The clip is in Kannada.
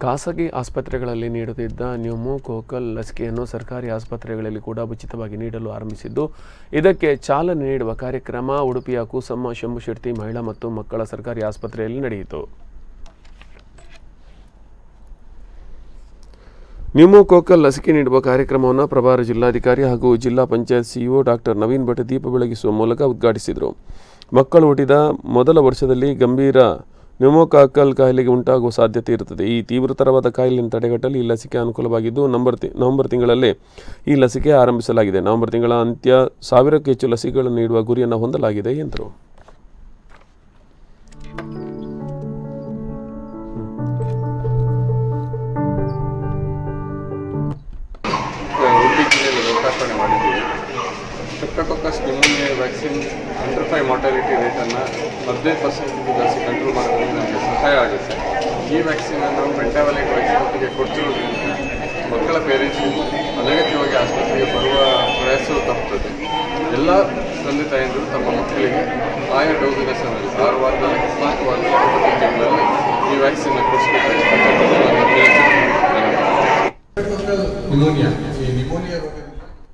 ಖಾಸಗಿ ಆಸ್ಪತ್ರೆಗಳಲ್ಲಿ ನೀಡುತ್ತಿದ್ದ ನ್ಯೂಮೋಕೋಕಲ್ ಲಸಿಕೆಯನ್ನು ಸರ್ಕಾರಿ ಆಸ್ಪತ್ರೆಗಳಲ್ಲಿ ಕೂಡ ಉಚಿತವಾಗಿ ನೀಡಲು ಆರಂಭಿಸಿದ್ದು, ಇದಕ್ಕೆ ಚಾಲನೆ ನೀಡುವ ಕಾರ್ಯಕ್ರಮ ಉಡುಪಿಯ ಕೂಸಮ್ಮ ಶಂಭುಶೆಟ್ಟಿ ಮಹಿಳಾ ಮತ್ತು ಮಕ್ಕಳ ಸರ್ಕಾರಿ ಆಸ್ಪತ್ರೆಯಲ್ಲಿ ನಡೆಯಿತು. ನ್ಯೂಮೋಕೋಕಲ್ ಲಸಿಕೆ ನೀಡುವ ಕಾರ್ಯಕ್ರಮವನ್ನು ಪ್ರಭಾರ ಜಿಲ್ಲಾಧಿಕಾರಿ ಹಾಗೂ ಜಿಲ್ಲಾ ಪಂಚಾಯತ್ ಸಿಇಒ ಡಾಕ್ಟರ್ ನವೀನ್ ಭಟ್ ದೀಪ ಬೆಳಗಿಸುವ ಮೂಲಕ ಉದ್ಘಾಟಿಸಿದರು. ಮಕ್ಕಳು ಹುಟ್ಟಿದ ಮೊದಲ ವರ್ಷದಲ್ಲಿ ಗಂಭೀರ ನ್ಯೂಮೋಕಾಕಲ್ ಕಾಯಿಲೆಗೆ ಉಂಟಾಗುವ ಸಾಧ್ಯತೆ ಇರುತ್ತದೆ. ಈ ತೀವ್ರತರವಾದ ಕಾಯಿಲೆಯನ್ನು ತಡೆಗಟ್ಟಲು ಈ ಲಸಿಕೆ ಅನುಕೂಲವಾಗಿದ್ದು, ನವೆಂಬರ್ ತಿಂಗಳಲ್ಲೇ ಈ ಲಸಿಕೆ ಆರಂಭಿಸಲಾಗಿದೆ. ನವೆಂಬರ್ ತಿಂಗಳ ಅಂತ್ಯ 1000ಕ್ಕೂ ಹೆಚ್ಚು ಲಸಿಕೆಗಳನ್ನು ನೀಡುವ ಗುರಿಯನ್ನು ಹೊಂದಲಾಗಿದೆ ಎಂದರು. ಉಡುಪಿ ಜಿಲ್ಲೆಯಲ್ಲಿ ಲೋಕಾರ್ಪಣೆ ಮಾಡಿದ್ದೀವಿ. Streptococcus pneumonia vaccine under 5 mortality ರೇಟನ್ನು 15% ಜಾಸ್ತಿ ಕಂಟ್ರೋಲ್ ಮಾಡೋದ್ರಿಂದ ನಮಗೆ ಸಹಾಯ ಆಗುತ್ತೆ. ಈ ವ್ಯಾಕ್ಸಿನನ್ನು ನಾವು ಪೆಂಟಾವಲೆಟ್ ವ್ಯಾಕ್ಸಿನ್ ಒಟ್ಟಿಗೆ ಕೊಡ್ತಿರೋದ್ರಿಂದ ಮಕ್ಕಳ ಪೇರೆಂಟ್ಸಿಗೂ ಅನಗತ್ಯವಾಗಿ ಆಸ್ಪತ್ರೆಗೆ ಬರುವ ಪ್ರಯಾಸವು ತಪ್ಪುತ್ತದೆ. ಎಲ್ಲ ತಂದೆ ತಾಯಂದಿರು ತಮ್ಮ ಮಕ್ಕಳಿಗೆ ಆಯಾ ಡೋಸಿನ ಸಮಯದಲ್ಲಿ 6 ವಾರದಲ್ಲಿ 14 ವಾರದಲ್ಲಿ 9 ತಿಂಗಳಲ್ಲಿ ಈ ವ್ಯಾಕ್ಸಿನ್ನ ಕೊಡಿಸಬೇಕಾಗಿ ನ್ಯೂಮೋನಿಯಾ